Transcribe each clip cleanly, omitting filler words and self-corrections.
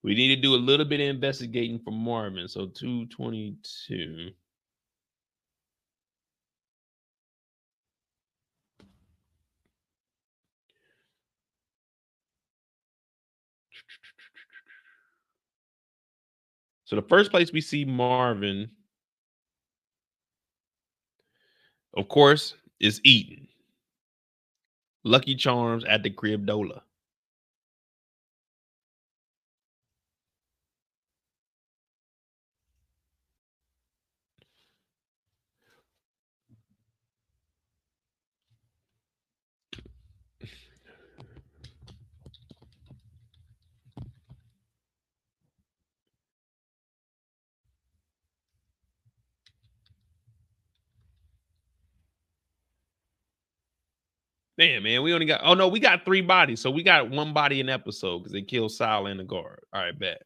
We need to do a little bit of investigating for Marvin. So 222. So the first place we see Marvin, of course, is eating Lucky Charms at the Crib Dola. Damn, man, we only got. Oh no, we got 3 bodies. So we got 1 body an episode because they killed Sal and the guard. All right, bet.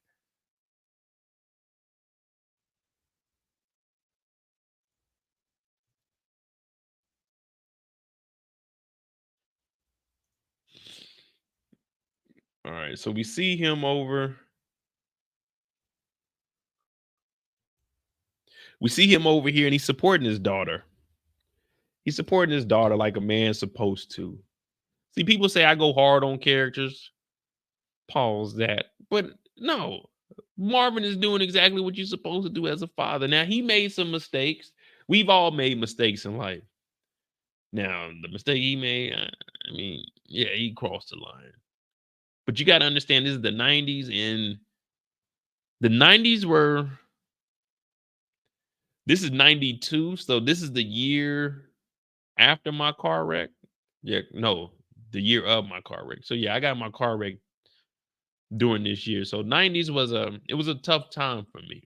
All right, so we see him over. We see him over here, and he's supporting his daughter. He's supporting his daughter like a man's supposed to. See, people say I go hard on characters. Pause that. But no, Marvin is doing exactly what you're supposed to do as a father. Now, he made some mistakes. We've all made mistakes in life. Now, the mistake he made, I mean, yeah, he crossed the line. But you got to understand, this is the 90s, and the 90s were, this is 92. So this is the year after my car wreck. Yeah, no, the year of my car wreck. So yeah, I got my car wreck during this year. So 90s was it was a tough time for me.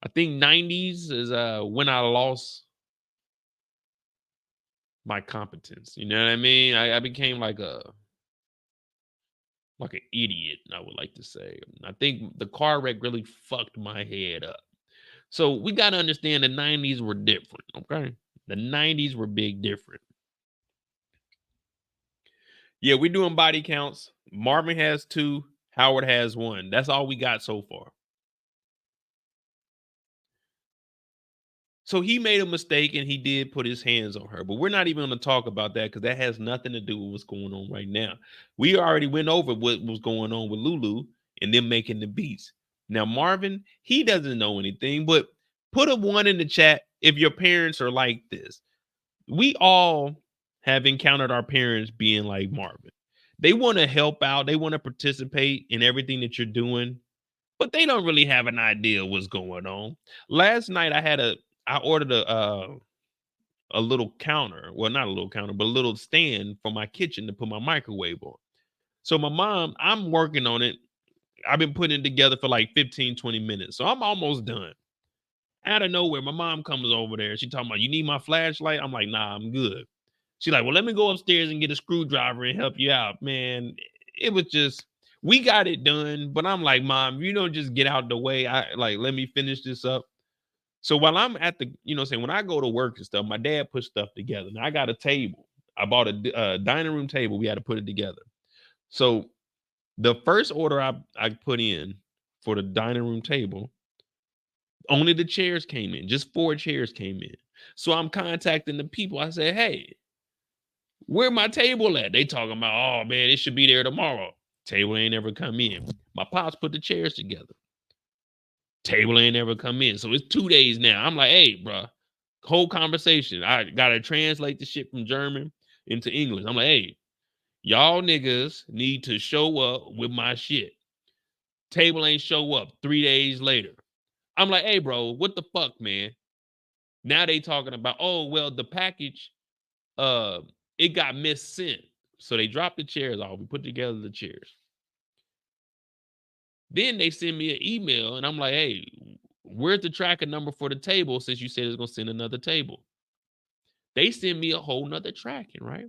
I think 90s is when I lost my competence. You know what I mean? I became like an idiot, I would like to say. I think the car wreck really fucked my head up. So we gotta understand the 90s were different, okay? The 90s were big different. Yeah, we're doing body counts. Marvin has 2, Howard has 1. That's all we got so far. So he made a mistake and he did put his hands on her, but we're not even going to talk about that because that has nothing to do with what's going on right now. We already went over what was going on with Lulu and them making the beats. Now, Marvin, he doesn't know anything, but put a 1 in the chat if your parents are like this. We all have encountered our parents being like Marvin. They want to help out, they want to participate in everything that you're doing, but they don't really have an idea what's going on. Last night I ordered a little counter. Well, not a little counter, but a little stand for my kitchen to put my microwave on. So my mom, I'm working on it. I've been putting it together for like 15, 20 minutes. So I'm almost done. Out of nowhere, my mom comes over there. She talking about, you need my flashlight? I'm like, nah, I'm good. She's like, well, let me go upstairs and get a screwdriver and help you out. Man, it was just, we got it done. But I'm like, mom, you don't just get out the way. Let me finish this up. So while I'm at the, saying when I go to work and stuff, my dad puts stuff together. Now I got a table. I bought a dining room table. We had to put it together. So the first order I put in for the dining room table, only the chairs came in. Just 4 chairs came in. So I'm contacting the people. I said, hey, where my table at? They talking about, oh man, it should be there tomorrow. Table ain't ever come in. My pops put the chairs together. Table ain't ever come in. So it's 2 days now. I'm like, hey, bro, whole conversation. I gotta translate the shit from German into English. I'm like, hey, y'all niggas need to show up with my shit. Table ain't show up 3 days later. I'm like, hey, bro, what the fuck, man? Now they talking about, oh, well, the package, uh, it got missent. So they dropped the chairs off. We put together the chairs. Then they send me an email and I'm like, hey, where's the tracking number for the table since you said it's going to send another table? They send me a whole nother tracking, right?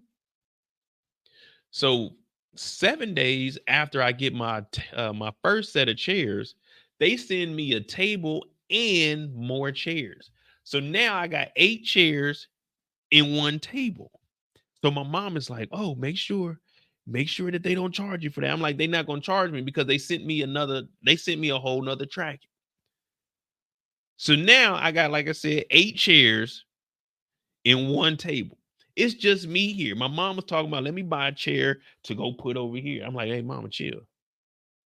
So 7 days after I get my first set of chairs, they send me a table and more chairs. So now I got 8 chairs in 1 table. So my mom is like, oh, make sure Make sure that they don't charge you for that. I'm like, they're not gonna charge me because they sent me a whole nother track. So now I got, like I said, 8 chairs in one table. It's just me here. My mom was talking about, let me buy a chair to go put over here. I'm like, hey, mama, chill.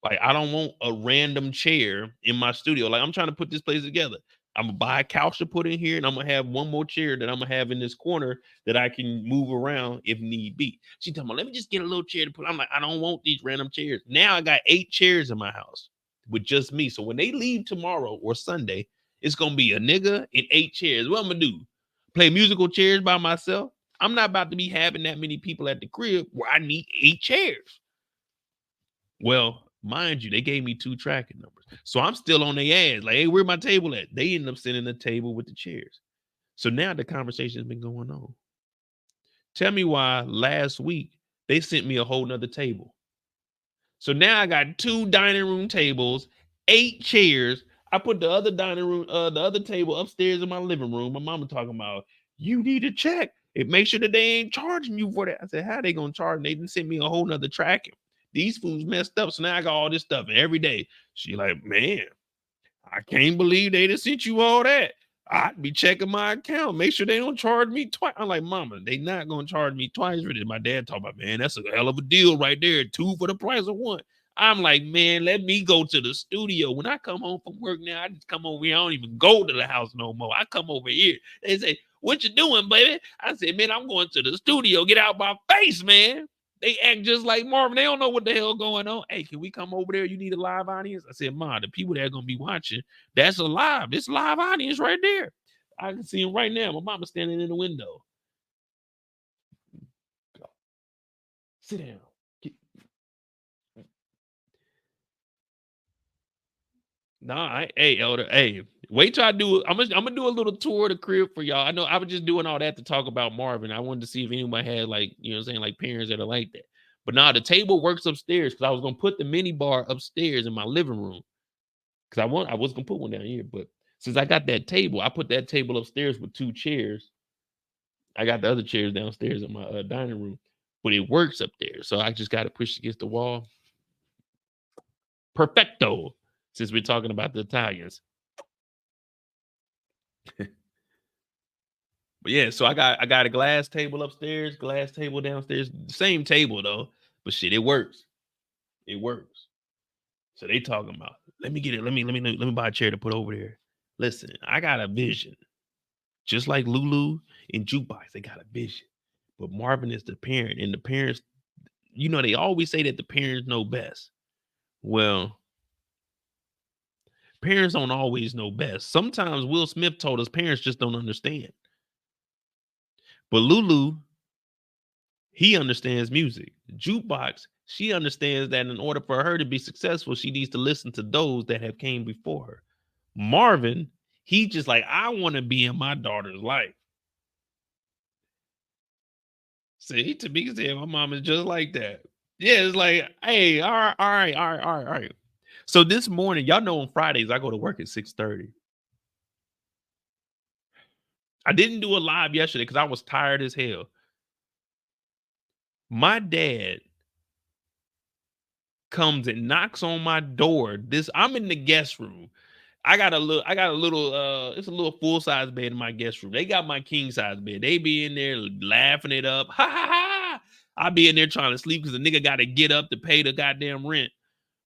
Like, I don't want a random chair in my studio. Like, I'm trying to put this place together. I'm gonna buy a couch to put in here, and I'm gonna have one more chair that I'm gonna have in this corner that I can move around if need be. She talking about, let me just get a little chair to put. I'm like, I don't want these random chairs. Now I got 8 chairs in my house with just me. So when they leave tomorrow or Sunday, it's gonna be a nigga and 8 chairs. What I'm gonna do? Play musical chairs by myself? I'm not about to be having that many people at the crib where I need 8 chairs. Well, mind you, they gave me 2 tracking numbers. So I'm still on their ass. Like, hey, where my table at? They ended up sending the table with the chairs. So now the conversation has been going on. Tell me why last week they sent me a whole nother table. So now I got 2 dining room tables, 8 chairs. I put the other the other table upstairs in my living room. My mama talking about, you need to check it. Make sure that they ain't charging you for that. I said, how they gonna charge me? They didn't send me a whole nother tracking. These fools messed up. So now I got all this stuff. And every day she like, man, I can't believe they done sent you all that. I'd be checking my account, make sure they don't charge me twice. I'm like, mama, they not gonna charge me twice for this. My dad talking about, man, that's a hell of a deal right there. 2 for the price of 1. I'm like, man, let me go to the studio. When I come home from work now, I just come over here. I don't even go to the house no more. I come over here. They say, what you doing, baby? I said, man, I'm going to the studio. Get out my face, man. They act just like Marvin. They don't know what the hell going on. Hey, can we come over there? You need a live audience? I said, Ma, the people that are gonna be watching, that's a live. This live audience right there. I can see him right now. My mama's standing in the window. Sit down. Hey, Elder. Hey, wait till I do. I'm gonna do a little tour of the crib for y'all. I know I was just doing all that to talk about Marvin. I wanted to see if anybody had, like, you know what I'm saying, like parents that are like that. But now the table works upstairs because I was gonna put the mini bar upstairs in my living room. Because I was gonna put one down here, but since I got that table, I put that table upstairs with 2 chairs. I got the other chairs downstairs in my dining room, but it works up there. So I just got to push against the wall. Perfecto. Since we're talking about the Italians. But yeah, so I got a glass table upstairs, glass table downstairs, same table though. But shit, it works. It works. So they talking about, let me get it. Let me buy a chair to put over there. Listen, I got a vision. Just like Lulu and Jukebox, they got a vision. But Marvin is the parent, and the parents, you know, they always say that the parents know best. Well, parents don't always know best. Sometimes Will Smith told us parents just don't understand. But Lulu, he understands music. Jukebox, she understands that in order for her to be successful, she needs to listen to those that have came before her. Marvin, he just like, I want to be in my daughter's life. See, to me, said my mom is just like that. Yeah, it's like, hey, all right, all right, all right, all right, all right. So this morning, y'all know on Fridays I go to work at 6:30. I didn't do a live yesterday because I was tired as hell. My dad comes and knocks on my door. I'm in the guest room. I got a little it's a little full-size bed in my guest room. They got my king size bed. They be in there laughing it up. Ha ha ha. I be in there trying to sleep because the nigga gotta get up to pay the goddamn rent.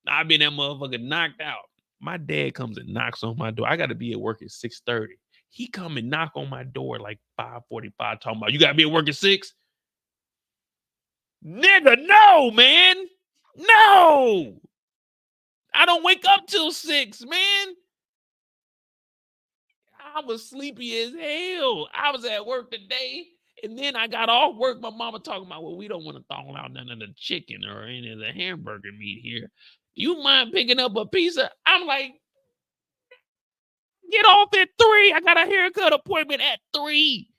I been that motherfucker knocked out. My dad comes and knocks on my door. I gotta be at work at 6:30. He come and knock on my door like 5:45, talking about, you gotta be at work at 6. Nigga, no, man. No. I don't wake up till 6, man. I was sleepy as hell. I was at work today, and then I got off work. My mama talking about, well, we don't want to thaw out none of the chicken or any of the hamburger meat here. You mind picking up a pizza? I'm like, get off at 3. I got a haircut appointment at 3.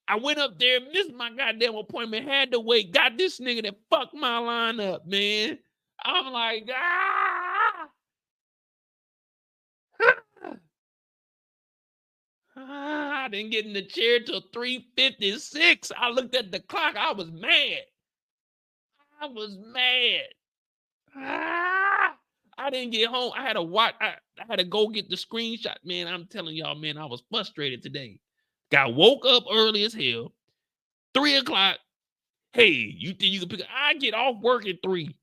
I went up there, missed my goddamn appointment, had to wait, got this nigga that fucked my line up, man. I'm like, ah. I didn't get in the chair till 3:56. I looked at the clock. I was mad. I was mad. I didn't get home. I had to watch. I had to go get the screenshot. Man, I'm telling y'all, man, I was frustrated today. Got woke up early as hell. 3 o'clock. Hey, you think you can pick up? I get off work at 3.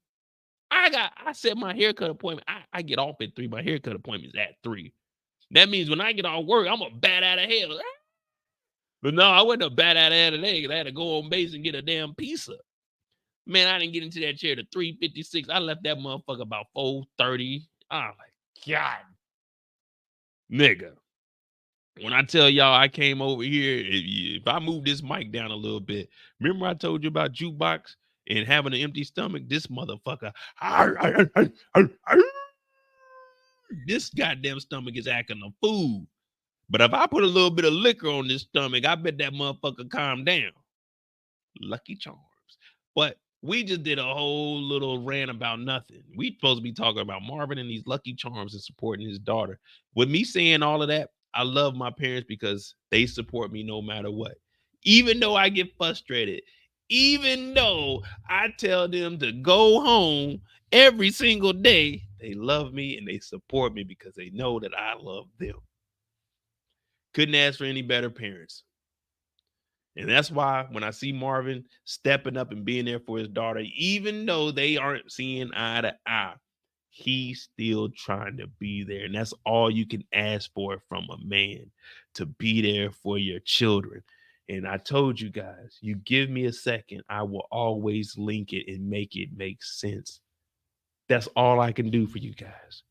I set my haircut appointment. I get off at 3. My haircut appointment is at 3. That means when I get off work, I'm a bat out of hell. But no, I wasn't a bat out of hell today because I had to go on base and get a damn pizza. Man, I didn't get into that chair to 3:56. I left that motherfucker about 4:30. Oh my God. Nigga. When I tell y'all I came over here, if I move this mic down a little bit, remember I told you about Jukebox and having an empty stomach? This motherfucker, this goddamn stomach is acting a fool. But if I put a little bit of liquor on this stomach, I bet that motherfucker calm down. Lucky Charms. But we just did a whole little rant about nothing. We supposed to be talking about Marvin and these Lucky Charms and supporting his daughter. With me saying all of that, I love my parents because they support me no matter what. Even though I get frustrated, even though I tell them to go home every single day, they love me and they support me because they know that I love them. Couldn't ask for any better parents. And that's why when I see Marvin stepping up and being there for his daughter, even though they aren't seeing eye to eye, he's still trying to be there. And that's all you can ask for from a man, to be there for your children. And I told you guys, you give me a second, I will always link it and make it make sense. That's all I can do for you guys.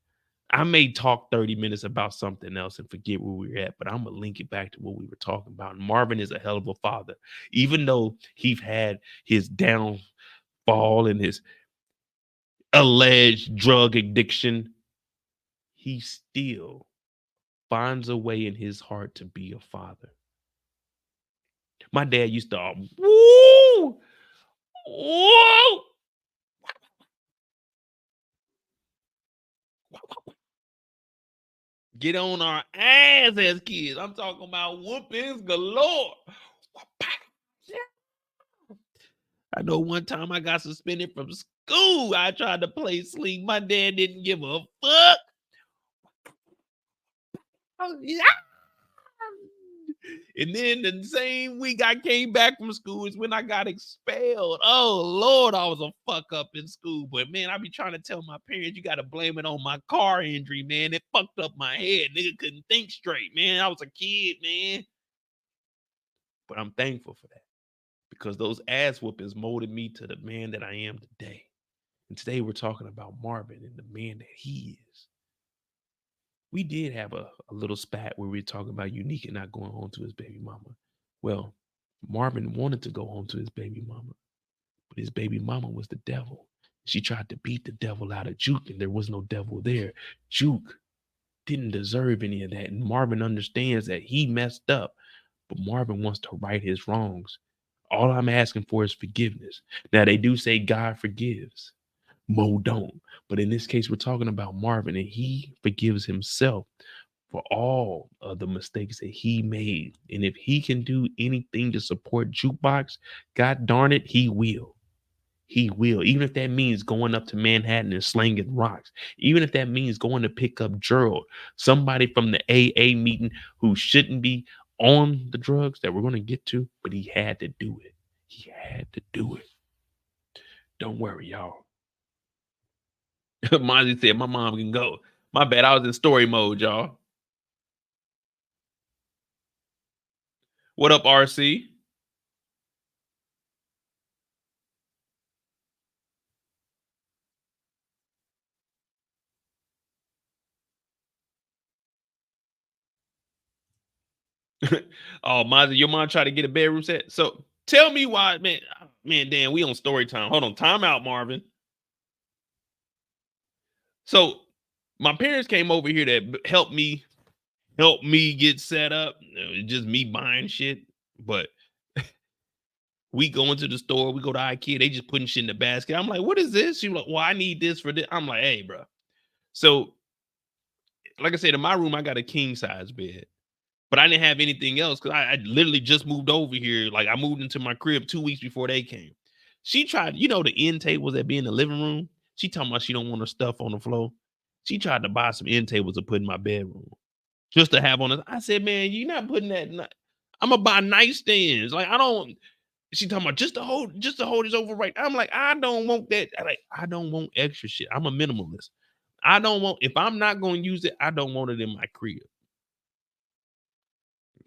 I may talk 30 minutes about something else and forget where we were at, but I'm going to link it back to what we were talking about. And Marvin is a hell of a father. Even though he's had his downfall and his alleged drug addiction, he still finds a way in his heart to be a father. My dad used to, woo, woo. Get on our ass as kids. I'm talking about whoopings galore. I know one time I got suspended from school. I tried to play sleep. My dad didn't give a fuck. And then the same week I came back from school is when I got expelled. Oh, Lord, I was a fuck up in school. But, man, I be trying to tell my parents, you got to blame it on my car injury, man. It fucked up my head. Nigga couldn't think straight, man. I was a kid, man. But I'm thankful for that because those ass whoopings molded me to the man that I am today. And today we're talking about Marvin and the man that he is. We did have a little spat where we were talking about Unique and not going home to his baby mama. Well, Marvin wanted to go home to his baby mama, but his baby mama was the devil. She tried to beat the devil out of Juke, and there was no devil there. Juke didn't deserve any of that, and Marvin understands that he messed up, but Marvin wants to right his wrongs. All I'm asking for is forgiveness. Now, they do say God forgives. Mo don't. But in this case, we're talking about Marvin, and he forgives himself for all of the mistakes that he made. And if he can do anything to support Jukebox, God darn it, he will. He will. Even if that means going up to Manhattan and slinging rocks. Even if that means going to pick up Gerald, somebody from the AA meeting who shouldn't be on the drugs that we're going to get to, but he had to do it. He had to do it. Don't worry, y'all. Mozzie said, my mom can go. My bad. I was in story mode, y'all. What up, RC? Oh, Mozzie, your mom tried to get a bedroom set. So tell me why, man, damn, we on story time. Hold on, time out, Marvin. So my parents came over here to help me get set up. Just me buying shit. But we go into the store, we go to IKEA, they just putting shit in the basket. I'm like, what is this? She was like, well, I need this for this. I'm like, hey, bro. So, like I said, in my room, I got a king size bed, but I didn't have anything else because I literally just moved over here. Like I moved into my crib 2 weeks before they came. She tried, the end tables that be in the living room. She talking about she don't want her stuff on the floor. She tried to buy some end tables to put in my bedroom just to have on it. I said, man, you're not putting that. I'm gonna buy nightstands. Like I don't. She talking about just to hold this over right. I'm like, I don't want that. I don't want extra shit. I'm a minimalist. I don't want if I'm not gonna use it, I don't want it in my crib.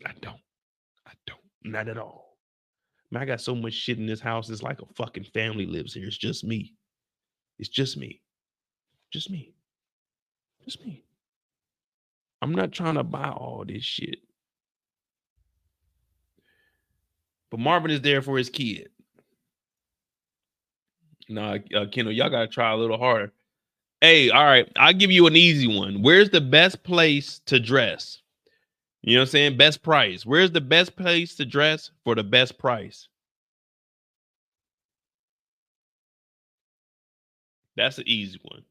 I don't. I don't. Not at all. Man, I got so much shit in this house. It's like a fucking family lives here. It's just me. It's just me. Just me. Just me. I'm not trying to buy all this shit. But Marvin is there for his kid. Nah, Kendall, y'all gotta try a little harder. Hey, all right, I'll give you an easy one. Where's the best place to dress? You know what I'm saying? Best price. Where's the best place to dress for the best price? That's an easy one.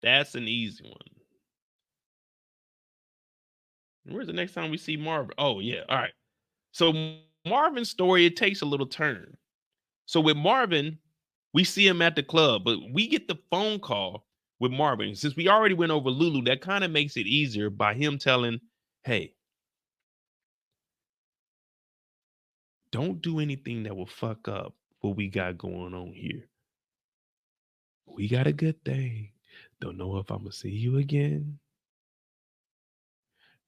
That's an easy one. Where's the next time we see Marvin? Oh, yeah. All right. So Marvin's story, it takes a little turn. So with Marvin, we see him at the club, but we get the phone call with Marvin. Since we already went over Lulu, that kind of makes it easier by him telling, hey, don't do anything that will fuck up what we got going on here. We got a good thing. Don't know if I'm gonna see you again.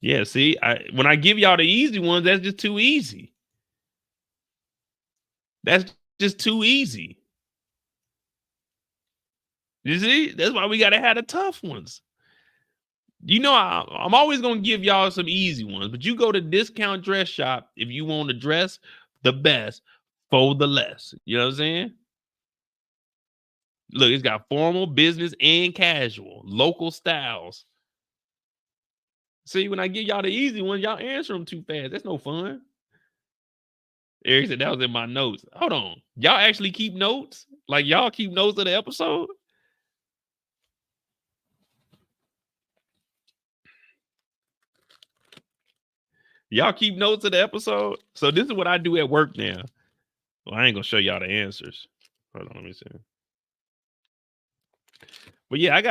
Yeah, see, when I give y'all the easy ones, that's just too easy. That's just too easy. You see, that's why we gotta have the tough ones. I'm always gonna give y'all some easy ones, but you go to discount dress shop if you want to dress the best for the less. You know what I'm saying? Look, it's got formal, business, and casual, local styles. See, when I give y'all the easy ones, y'all answer them too fast. That's no fun. Eric said that was in my notes. Hold on. Y'all actually keep notes? Like y'all keep notes of the episode? Y'all keep notes of the episode? So this is what I do at work now. Well, I ain't gonna show y'all the answers. Hold on, let me see. But yeah, I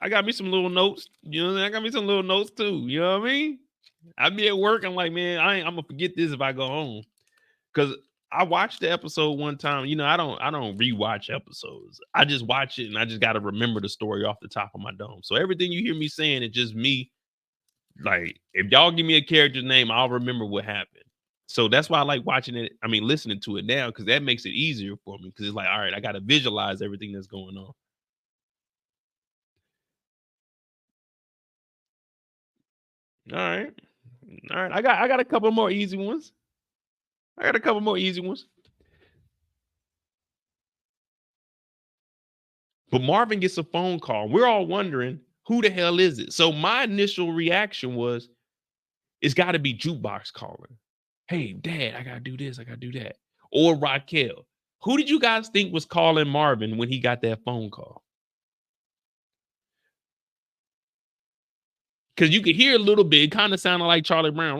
got me some little notes. You know what I mean? I got me some little notes too. You know what I mean? I be at work. I'm like, man, I'm gonna forget this if I go home. Cause I watched the episode one time. I don't rewatch episodes. I just watch it and I just gotta remember the story off the top of my dome. So everything you hear me saying is just me. Like, if y'all give me a character's name, I'll remember what happened. So that's why I like watching it. I mean, listening to it now, because that makes it easier for me. Because it's like, all right, I gotta visualize everything that's going on. All right. All right. I got a couple more easy ones. I got a couple more easy ones. But Marvin gets a phone call. We're all wondering who the hell is it? So my initial reaction was, it's got to be Jukebox calling. Hey, Dad, I gotta do this. I gotta do that. Or Raquel. Who did you guys think was calling Marvin when he got that phone call? Because you could hear a little bit. It kind of sounded like Charlie Brown.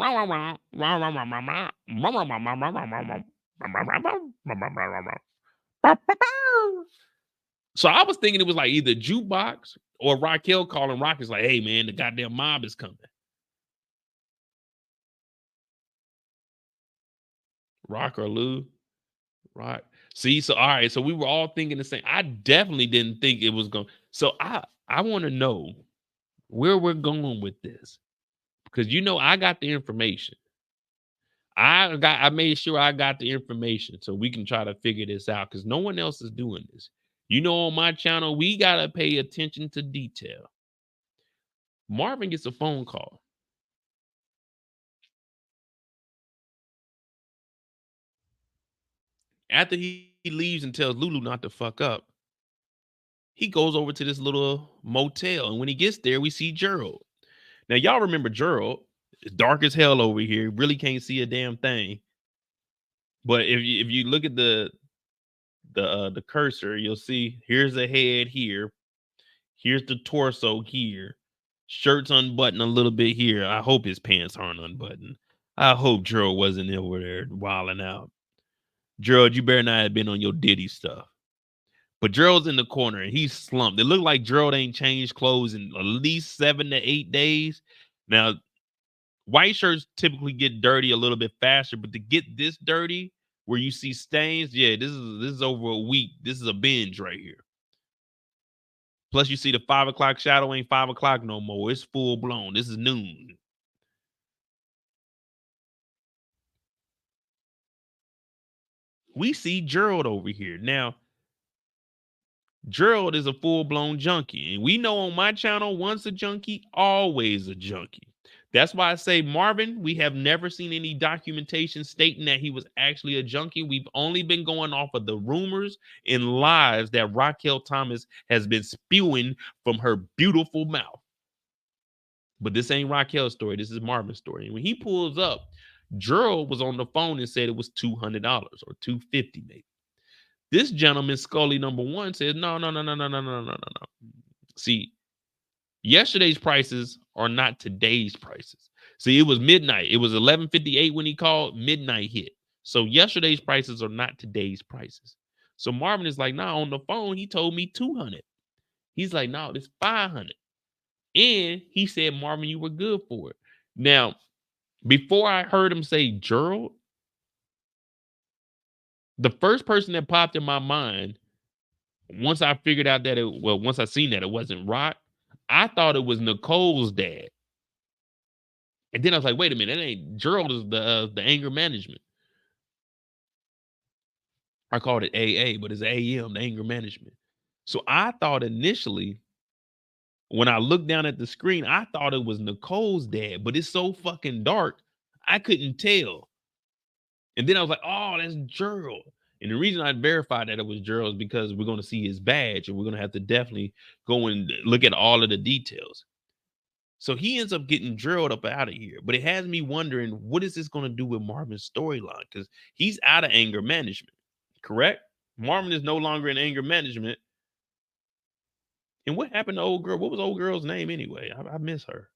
So I was thinking it was like either Jukebox or Raquel calling Rockets like, hey, man, the goddamn mob is coming. Rock or Lou. Right. See, so all right. So we were all thinking the same. I definitely didn't think it was going. So I want to know where we're going with this. Because I got the information. I made sure I got the information so we can try to figure this out because no one else is doing this. On my channel, we gotta pay attention to detail. Marvin gets a phone call. After he leaves and tells Lulu not to fuck up, he goes over to this little motel. And when he gets there, we see Gerald. Now, y'all remember Gerald. It's dark as hell over here. Really can't see a damn thing. But if you look at the cursor, you'll see here's the head here. Here's the torso here. Shirt's unbuttoned a little bit here. I hope his pants aren't unbuttoned. I hope Gerald wasn't over there wilding out. Gerald, you better not have been on your Diddy stuff. But Gerald's in the corner and he's slumped. It looked like Gerald ain't changed clothes in at least 7 to 8 days. Now, white shirts typically get dirty a little bit faster, but to get this dirty where you see stains, yeah, this is over a week. This is a binge right here. Plus, you see the 5 o'clock shadow ain't 5 o'clock no more. It's full blown. This is noon. We see Gerald over here. Now, Gerald is a full-blown junkie. And we know on my channel, once a junkie, always a junkie. That's why I say Marvin, we have never seen any documentation stating that he was actually a junkie. We've only been going off of the rumors and lies that Raquel Thomas has been spewing from her beautiful mouth. But this ain't Raquel's story. This is Marvin's story. And when he pulls up, Gerald was on the phone and said it was $200 or $250 maybe. This gentleman, Scully number one, says, no, no, no, no, no, no, no, no, no, no. See, yesterday's prices are not today's prices. See, it was midnight. It was 11:58 when he called. Midnight hit. So yesterday's prices are not today's prices. So Marvin is like, nah, on the phone, he told me 200. He's like, no, it's 500. And he said, Marvin, you were good for it. Now, before I heard him say Gerald, the first person that popped in my mind, once I figured out that once I seen that it wasn't Rock, I thought it was Nicole's dad. And then I was like, wait a minute, that ain't Gerald is the anger management. I called it AA, but it's AM, the anger management. So I thought initially, when I looked down at the screen, I thought it was Nicole's dad, but it's so fucking dark, I couldn't tell. And then I was like, oh, that's Gerald. And the reason I verified that it was Gerald is because we're going to see his badge and we're going to have to definitely go and look at all of the details. So he ends up getting drilled up out of here. But it has me wondering, what is this going to do with Marvin's storyline? Because he's out of anger management, correct? Marvin is no longer in anger management. And what happened to old girl? What was old girl's name anyway? I miss her.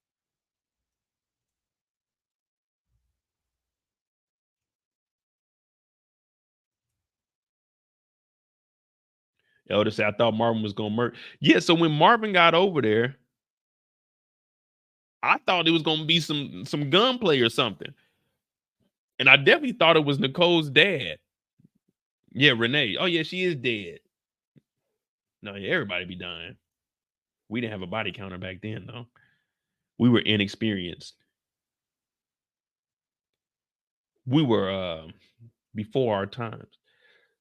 Elder said, I thought Marvin was going to murder. Yeah, so when Marvin got over there, I thought it was going to be some gunplay or something. And I definitely thought it was Nicole's dad. Yeah, Renee. Oh, yeah, she is dead. No, yeah, everybody be dying. We didn't have a body counter back then, though. We were inexperienced. We were before our times.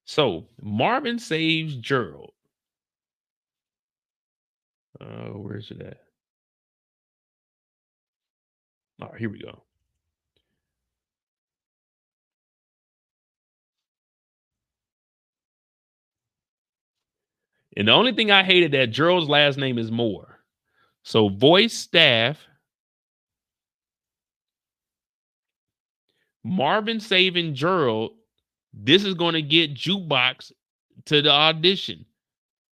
So Marvin saves Gerald. Where's it at? All right, here we go. And the only thing I hated that Gerald's last name is Moore. So voice staff, Marvin saving Gerald. This is going to get Jukebox to the audition.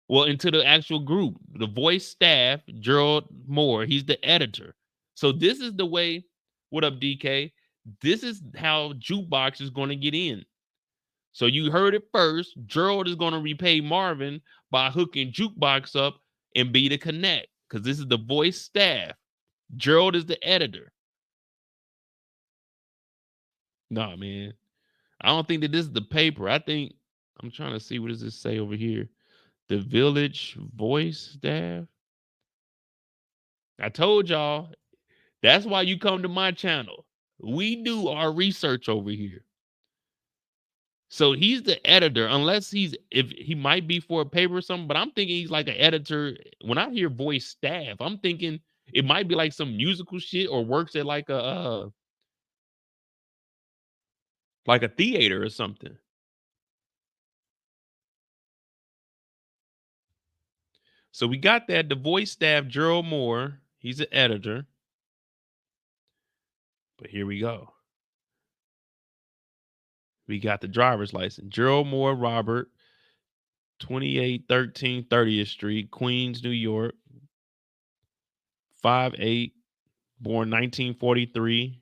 Well, into the actual group, the voice staff, Gerald Moore, he's the editor. So this is the way. What up, DK? This is how Jukebox is going to get in. So you heard it first. Gerald is going to repay Marvin by hooking Jukebox up and be the connect, because this is the voice staff. Gerald is the editor. Nah, man. I don't think that this is the paper. I think I'm trying to see, what does this say over here? The village voice staff. I told y'all, that's why you come to my channel. We do our research over here. So he's the editor, unless if he might be for a paper or something, but I'm thinking he's like an editor. When I hear voice staff, I'm thinking it might be like some musical shit or works at like a theater or something. So we got that. The voice staff, Gerald Moore, he's an editor. But here we go. We got the driver's license. Gerald Moore Robert, 2813 30th Street, Queens, New York. 5'8", born 1943.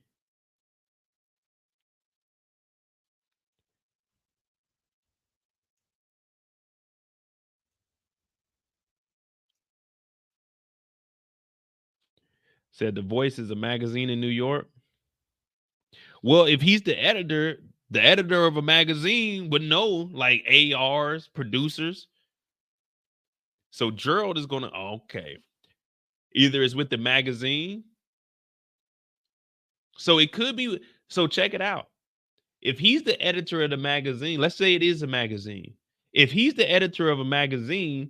Said The Voice is a magazine in New York. Well, if he's the editor of a magazine would know, like ARs, producers. So Gerald is gonna okay. Either it's with the magazine. So it could be. So check it out. If he's the editor of the magazine, let's say it is a magazine. If he's the editor of a magazine,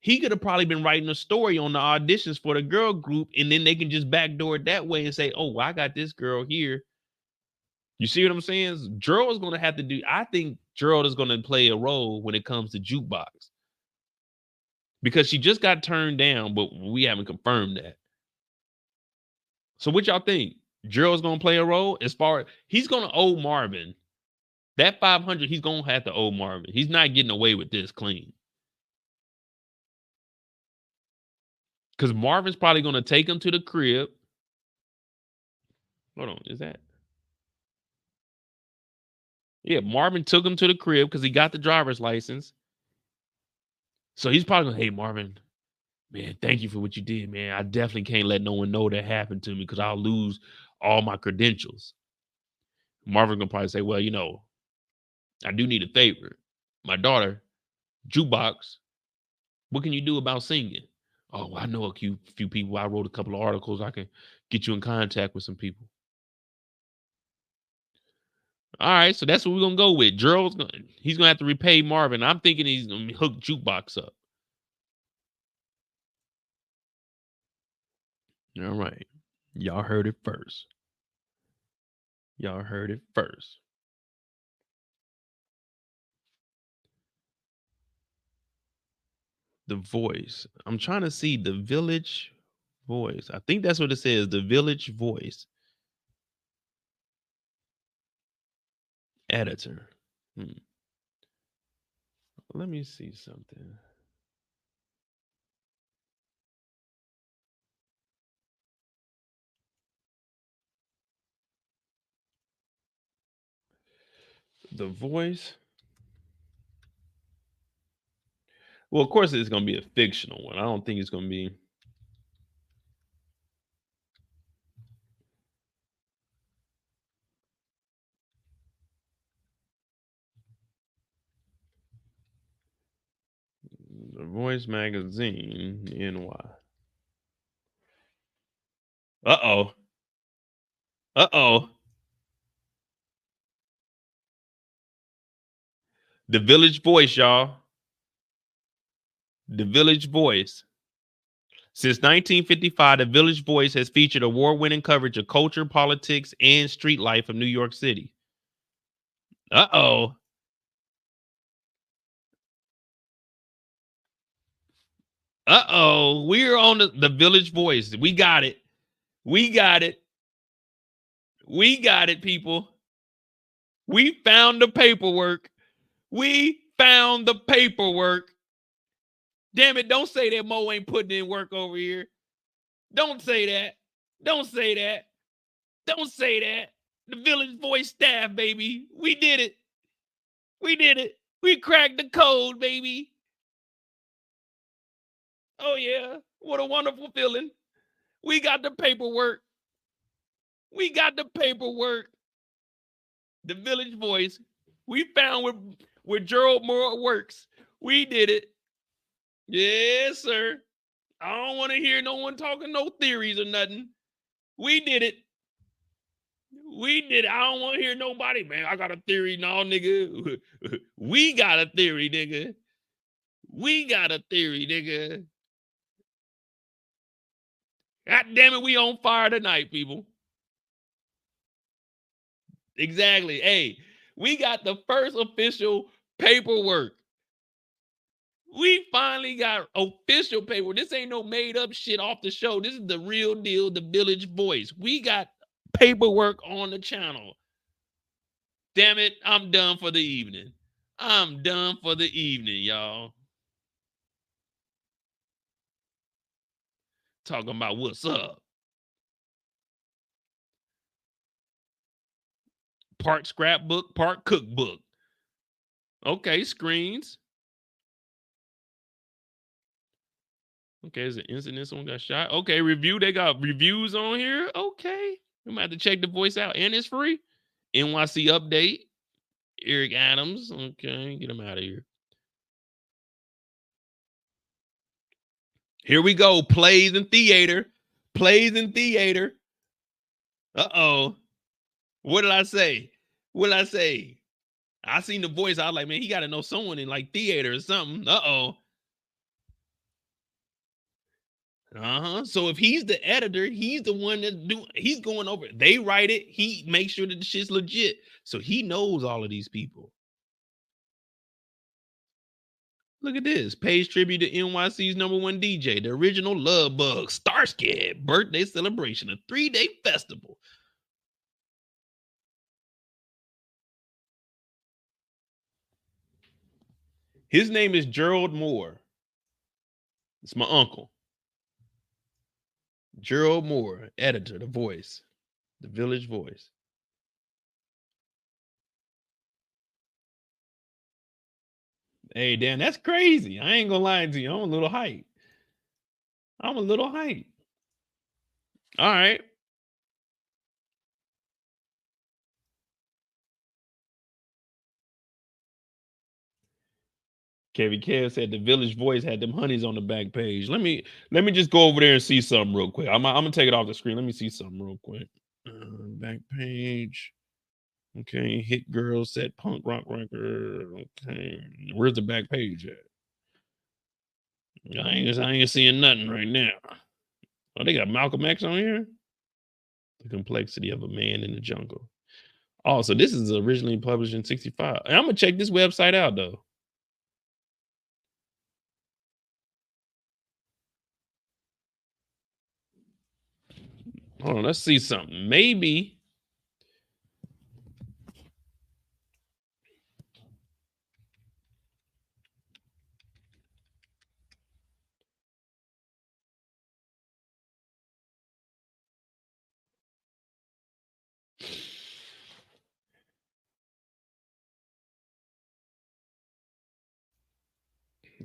he could have probably been writing a story on the auditions for the girl group, and then they can just backdoor it that way and say, "Oh, well, I got this girl here." You see what I'm saying? Gerald is going to have to do. I think Gerald is going to play a role when it comes to Jukebox because she just got turned down, but we haven't confirmed that. So what y'all think? Gerald's going to play a role as far as he's going to owe Marvin that 500. He's going to have to owe Marvin. He's not getting away with this clean because Marvin's probably going to take him to the crib. Hold on, is that? Yeah, Marvin took him to the crib because he got the driver's license. So he's probably going, hey, Marvin, man, thank you for what you did, man. I definitely can't let no one know that happened to me because I'll lose all my credentials. Marvin's going to probably say, well, I do need a favor. My daughter, Jukebox, what can you do about singing? Oh, well, I know a few people. I wrote a couple of articles. I can get you in contact with some people. All right, so that's what we're gonna go with. He's gonna have to repay Marvin. I'm thinking he's gonna hook Jukebox up. All right, y'all heard it first. Y'all heard it first. The Voice. I'm trying to see the Village Voice. I think that's what it says. The Village Voice editor. Let me see something. The Voice. Well, of course, it's going to be a fictional one. I don't think it's going to be. The Voice magazine, NY. Uh oh. Uh oh. The Village Voice, y'all. The Village Voice. Since 1955, The Village Voice has featured award-winning coverage of culture, politics, and street life of New York City. Uh-oh. Uh-oh. We're on the Village Voice. We got it. We got it. We got it, people. We found the paperwork. We found the paperwork. Damn it, don't say that Mo ain't putting in work over here. Don't say that. Don't say that. Don't say that. The Village Voice staff, baby. We did it. We did it. We cracked the code, baby. Oh, yeah. What a wonderful feeling. We got the paperwork. We got the paperwork. The Village Voice. We found where Gerald Moore works. We did it. Yes, sir. I don't want to hear no one talking no theories or nothing. We did it. We did it. I don't want to hear nobody, man. I got a theory. No, nigga. We got a theory, nigga. We got a theory, nigga. God damn it, we on fire tonight, people. Exactly. Hey, we got the first official paperwork. We finally got official paperwork. This ain't no made up shit off the show. This is the real deal, the Village Voice. We got paperwork on the channel. Damn it, I'm done for the evening. I'm done for the evening, y'all. Talking about what's up. Part scrapbook, part cookbook. Okay, screens. Okay, is an incident someone got shot? Okay, review. They got reviews on here. Okay. We might have to check the voice out. And it's free. NYC update. Eric Adams. Okay, get him out of here. Here we go. Plays in theater. Plays in theater. Uh-oh. What did I say? What did I say? I seen the voice. I was like, man, he got to know someone in like theater or something. Uh-oh. So if he's the editor, he's the one he's going over. They write it. He makes sure that the shit's legit. So he knows all of these people. Look at this. Pays tribute to NYC's #1 DJ, the original Love Bug, Starsky birthday celebration, a 3-day festival. His name is Gerald Moore. It's my uncle. Gerald Moore, editor, The Voice, The Village Voice. Hey, Dan, that's crazy. I ain't gonna lie to you. I'm a little hyped. I'm a little hyped. All right. Kevin Kev said the Village Voice had them honeys on the back page. Let me just go over there and see something real quick. I'm gonna take it off the screen. Let me see something real quick. Back page. Okay, hit girl set punk rock record. Okay, where's the back page at? I ain't seeing nothing right now. Oh, they got Malcolm X on here. The complexity of a man in the jungle. Oh, so this is originally published in '65. I'm gonna check this website out though. Hold on, let's see something. Maybe.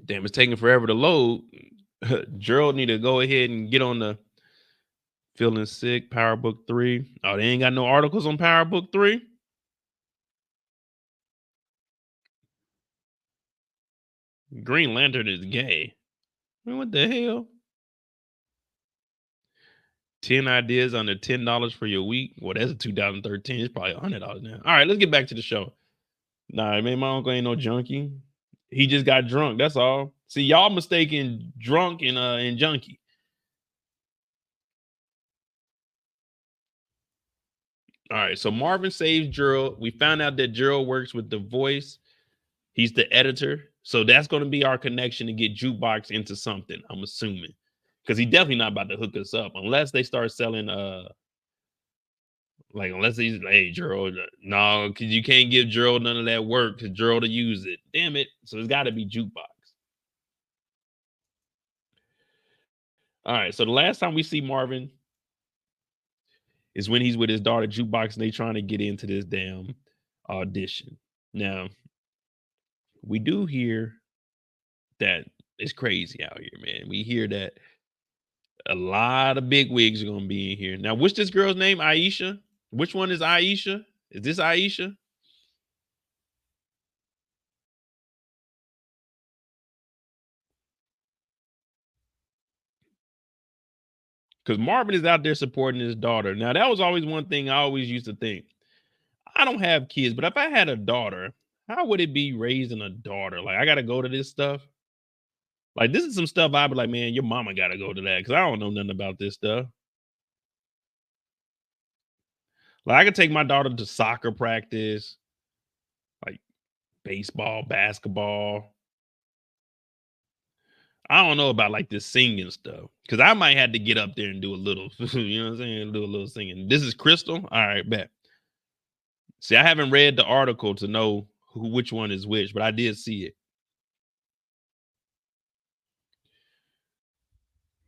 Damn, it's taking forever to load. Gerald need to go ahead and get on the Feeling Sick, Power Book 3. Oh, they ain't got no articles on Power Book 3? Green Lantern is gay. I mean, what the hell? 10 ideas under $10 for your week. Well, that's a 2013. It's probably $100 now. All right, let's get back to the show. Nah, man, my uncle ain't no junkie. He just got drunk. That's all. See, y'all mistaking drunk and junkie. All right, so Marvin saves Gerald. We found out that Gerald works with The Voice. He's the editor. So that's going to be our connection to get Jukebox into something, I'm assuming. Because he's definitely not about to hook us up unless they start selling like unless he's like, hey Gerald, no, because you can't give Gerald none of that work because Gerald will use it. Damn it. So it's got to be Jukebox. All right. So the last time we see Marvin is when he's with his daughter Jukebox and they trying to get into this damn audition. Now, we do hear that it's crazy out here, man. We hear that a lot of big wigs are gonna be in here. Now, what's this girl's name? Aisha? Which one is Aisha? Is this Aisha? Because Marvin is out there supporting his daughter. Now, that was always one thing I always used to think. I don't have kids, but if I had a daughter, how would it be raising a daughter? Like, I gotta go to this stuff. Like, this is some stuff I'd be like, man, your mama gotta go to that because I don't know nothing about this stuff. Like, I could take my daughter to soccer practice, like baseball, basketball. I don't know about like this singing stuff because I might have to get up there and do a little, you know what I'm saying? Do a little singing. This is Crystal. All right, bet. See, I haven't read the article to know which one is which, but I did see it.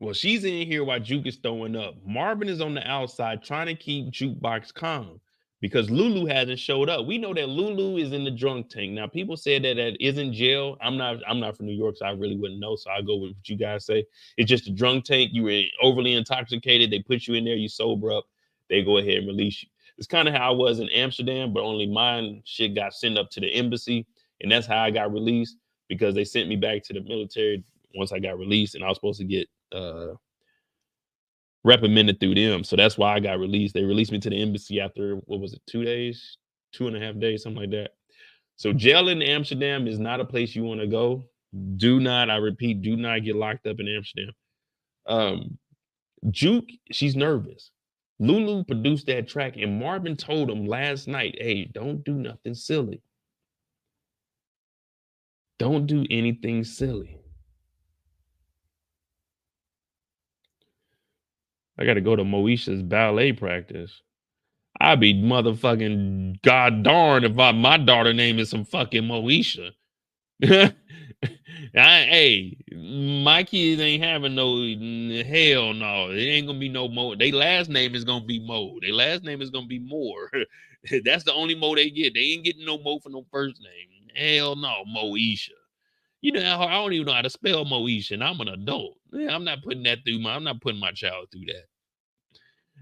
Well, she's in here while Juke is throwing up. Marvin is on the outside trying to keep Jukebox calm. because Lulu hasn't showed up. We know that Lulu is in the drunk tank. Now, people said that that is in jail. I'm not from New York, so I really wouldn't know. So I go with what you guys say. It's just a drunk tank. You were overly intoxicated. They put you in there. You sober up. They go ahead and release you. It's kind of how I was in Amsterdam, but only mine shit got sent up to the embassy, and that's how I got released because they sent me back to the military once I got released, and I was supposed to get reprimanded through them. So that's why I got released. They released me to the embassy after, what was it, 2 days, 2.5 days, something like that. So jail in Amsterdam is not a place you want to go. Do not, I repeat, do not get locked up in Amsterdam. Juke, she's nervous. Lulu produced that track, and Marvin told him last night, hey, don't do nothing silly. Don't do anything silly. I got to go to Moesha's ballet practice. I'd be motherfucking god darn if my daughter name is some fucking Moesha. Hey, my kids ain't having no hell no. It ain't gonna be no Mo. Their last name is gonna be Mo. Their last name is gonna be Moore. That's the only Mo they get. They ain't getting no Mo for no first name. Hell no, Moesha. You know, I don't even know how to spell Moesha, and I'm an adult. Yeah, I'm not putting that through I'm not putting my child through that.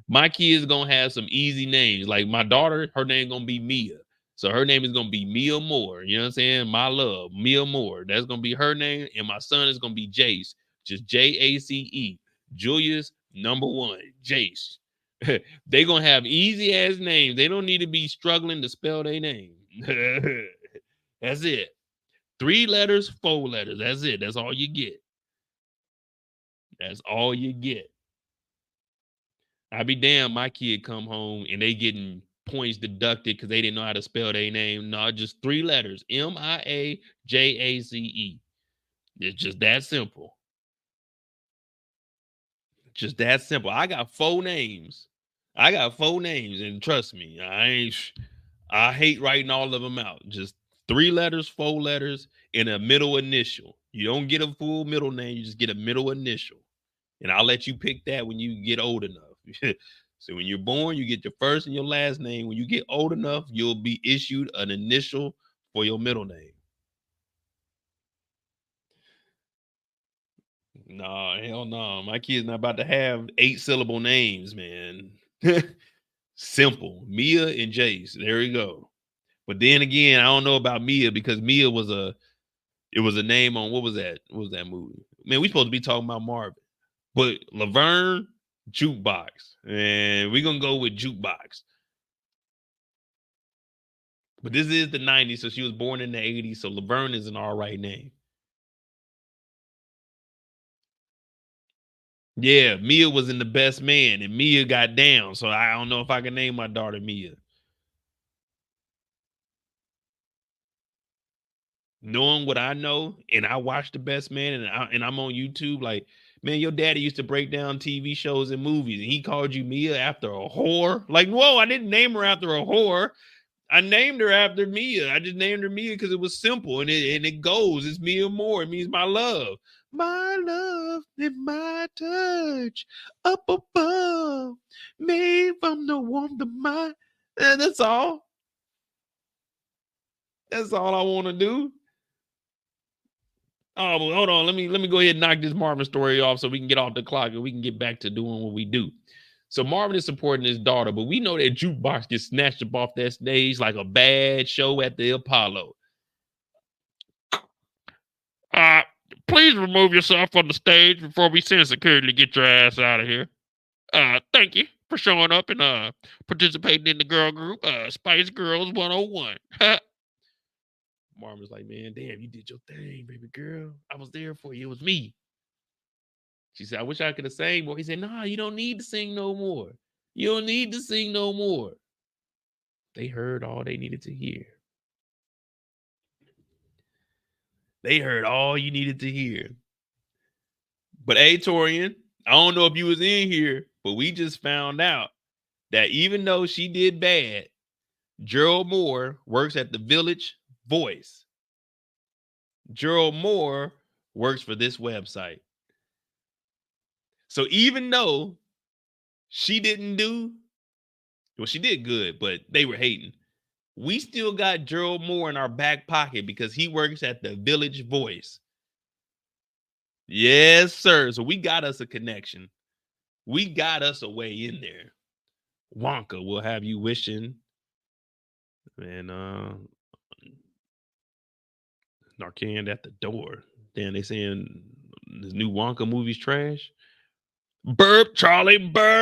My kids gonna have some easy names. Like my daughter, her name gonna be Mia. So her name is gonna be Mia Moore. You know what I'm saying? My love, Mia Moore. That's gonna be her name. And my son is gonna be Jace, just Jace. Julius number one, Jace. They gonna have easy ass names. They don't need to be struggling to spell their name. That's it. 3 letters, 4 letters. That's it. That's all you get. That's all you get. I be damn, my kid come home and they getting points deducted because they didn't know how to spell their name. No, just 3 letters. Miajace. It's just that simple. Just that simple. I got 4 names. And trust me, I hate writing all of them out. Just 3 letters, 4 letters, and a middle initial. You don't get a full middle name, you just get a middle initial. And I'll let you pick that when you get old enough. So when you're born, you get your first and your last name. When you get old enough, you'll be issued an initial for your middle name. Nah, hell no. My kid's not about to have 8-syllable names, man. Simple. Mia and Jace. There you go. But then again, I don't know about Mia because Mia was a name on what was that? What was that movie? Man, we supposed to be talking about Marvin. But Laverne, Jukebox. And we're gonna go with Jukebox. But this is the 90s, so she was born in the 80s. So Laverne is an all right name. Yeah, Mia was in The Best Man, and Mia got down. So I don't know if I can name my daughter Mia. Knowing what I know, and I watched The Best Man, and I'm on YouTube. Like, man, your daddy used to break down TV shows and movies, and he called you Mia after a whore. Like, whoa, I didn't name her after a whore. I named her after Mia. I just named her Mia because it was simple and it goes. It's Mia Moore. It means my love. My love and my touch up above. Made from the warmth of my. That's all. That's all I want to do. Oh, well, hold on. Let me go ahead and knock this Marvin story off so we can get off the clock and we can get back to doing what we do. So Marvin is supporting his daughter, but we know that Jukebox gets snatched up off that stage like a bad show at the Apollo. Uh, please remove yourself from the stage before we send security to get your ass out of here. Thank you for showing up and participating in the girl group, Spice Girls 101. Marvin's like, man, damn, you did your thing, baby girl. I was there for you. It was me. She said, I wish I could have sang more. He said, nah, you don't need to sing no more. You don't need to sing no more. They heard all they needed to hear. They heard all you needed to hear. But hey, Torian, I don't know if you was in here, but we just found out that even though she did bad, Gerald Moore works at the Village Voice. Gerald Moore works for this website. So even though she didn't do Well, she did good, but they were hating. We still got Gerald Moore in our back pocket because he works at the Village Voice. Yes, sir. So we got us a connection. We got us a way in there. Wonka will have you wishing. And Narcan at the door. Damn, they saying this new Wonka movie's trash. Burp, Charlie, burp.